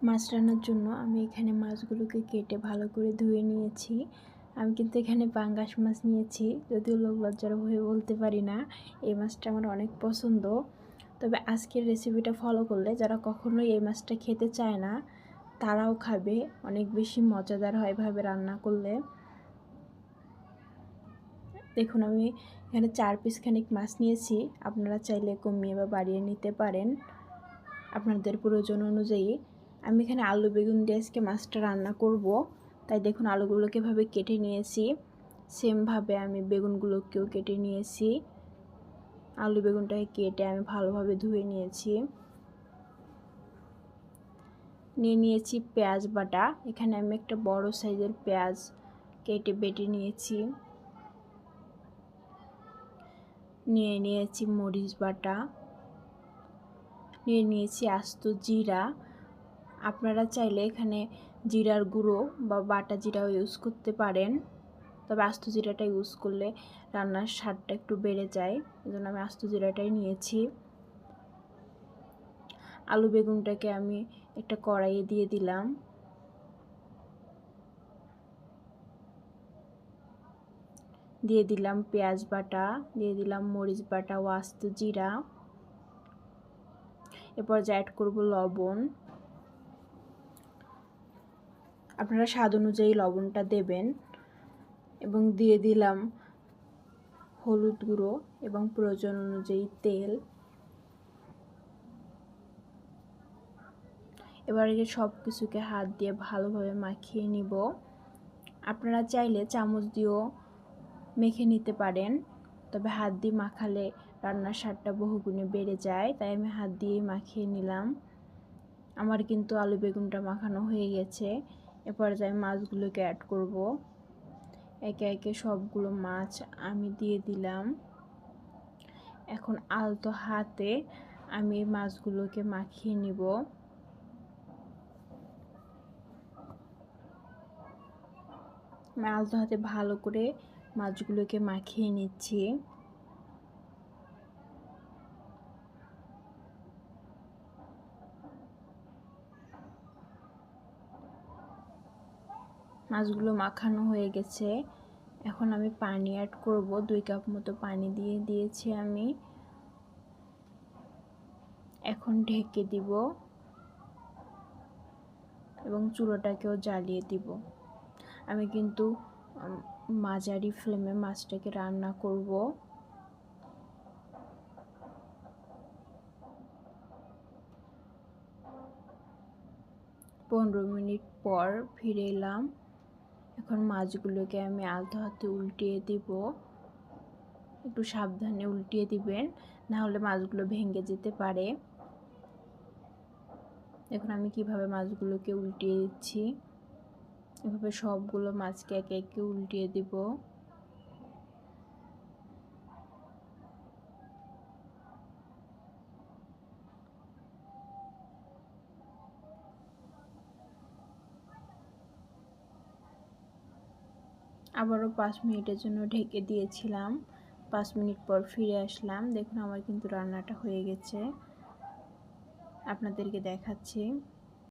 মাছ রান্নার জন্য আমি এখানে মাছগুলোকে কেটে ভালো করে ধুয়ে নিয়েছি। আমি কিন্তু এখানে পাঙ্গাস মাছ নিয়েছি, যদিও লোক লজ্জার ভয়ে বলতে পারি না। এই মাছটা আমার অনেক পছন্দ। তবে আজকের রেসিপিটা ফলো করলে যারা কখনোই এই মাছটা খেতে চায় না তারাও খাবে, অনেক বেশি মজাদার হয় এভাবে রান্না করলে। দেখুন আমি এখানে 4 পিস খানিক মাছ নিয়েছি, আপনারা চাইলে কমিয়ে বা বাড়িয়ে নিতে পারেন আপনাদের প্রয়োজন অনুযায়ী। আমি এখানে আলু বেগুন দিয়ে আজকে মাছটা রান্না করব, তাই দেখুন আলুগুলোকে এভাবে কেটে নিয়েছি, সেমভাবে আমি বেগুনগুলোকেও কেটে নিয়েছি। আলু বেগুনটাকে কেটে আমি ভালোভাবে ধুয়ে নিয়েছি। নিয়েছি পেঁয়াজ বাটা, এখানে আমি একটা বড় সাইজের পেঁয়াজ কেটে বেটে নিয়েছি। নিয়েছি মরিচ বাটা, নিয়েছি আস্ত জিরা। আপনারা চাইলে এখানে জিরার গুঁড়ো বা বাটা জিরাও ইউজ করতে পারেন, তবে আস্ত জিরাটা ইউজ করলে রান্নার স্বাদটা একটু বেড়ে যায়, এজন্য আমি আস্ত জিরাটাই নিয়েছি। আলু বেগুনটাকে আমি একটা কড়াইয়ে দিয়ে দিলাম। দিয়ে দিলাম পেঁয়াজ বাটা, দিয়ে দিলাম মরিচ বাটা ও আস্ত জিরা। এরপর অ্যাড করব লবণ। আপনারা স্বাদ অনুযায়ী লবণটা দেবেন। এবং দিয়ে দিলাম হলুদ গুঁড়ো এবং প্রয়োজন অনুযায়ী তেল। এবার এই সব কিছুকে হাত দিয়ে ভালোভাবে মাখিয়ে নিব। আপনারা চাইলে চামচ দিয়েও মেখে নিতে পারেন, তবে হাত দিয়ে মাখালে রান্নার স্বাদটা বহুগুণে বেড়ে যায়, তাই আমি হাত দিয়েই মাখিয়ে নিলাম। আমার কিন্তু আলু বেগুনটা মাখানো হয়ে গেছে। এরপর আমি মাছগুলোকে অ্যাড করব। একে একে সবগুলো মাছ আমি দিয়ে দিলাম। এখন আলতো হাতে আমি মাছগুলোকে মাখিয়ে নিব। আলতো হাতে ভালো করে মাছগুলোকে মাখিয়ে নিচ্ছি। মাছগুলো মাখানো হয়ে গেছে, এখন আমি পানি অ্যাড করব। 2 কাপ মতো পানি দিয়ে দিয়েছি আমি। এখন ঢেকে দিব এবং চুলাটাকেও জ্বালিয়ে দিব। আমি কিন্তু মাঝারি ফ্লেমে মাছটাকে রান্না করব। 15 মিনিট পর ফিরে এলাম। এখন মাছগুলোকে আমি আলতো হাতে উল্টিয়ে দিব। একটু সাবধানে উল্টিয়ে দিবেন, না হলে মাছগুলো ভেঙে যেতে পারে। এখন আমি কিভাবে মাছগুলোকে উল্টিয়ে দিচ্ছি। এভাবে সবগুলো মাছকে একে একে উল্টিয়ে দিব। আবারও 5 মিনিটের জন্য ঢেকে দিয়েছিলাম। 5 মিনিট পর ফিরে আসলাম। দেখুন আমার কিন্তু রান্নাটা হয়ে গেছে, আপনাদেরকে দেখাচ্ছি।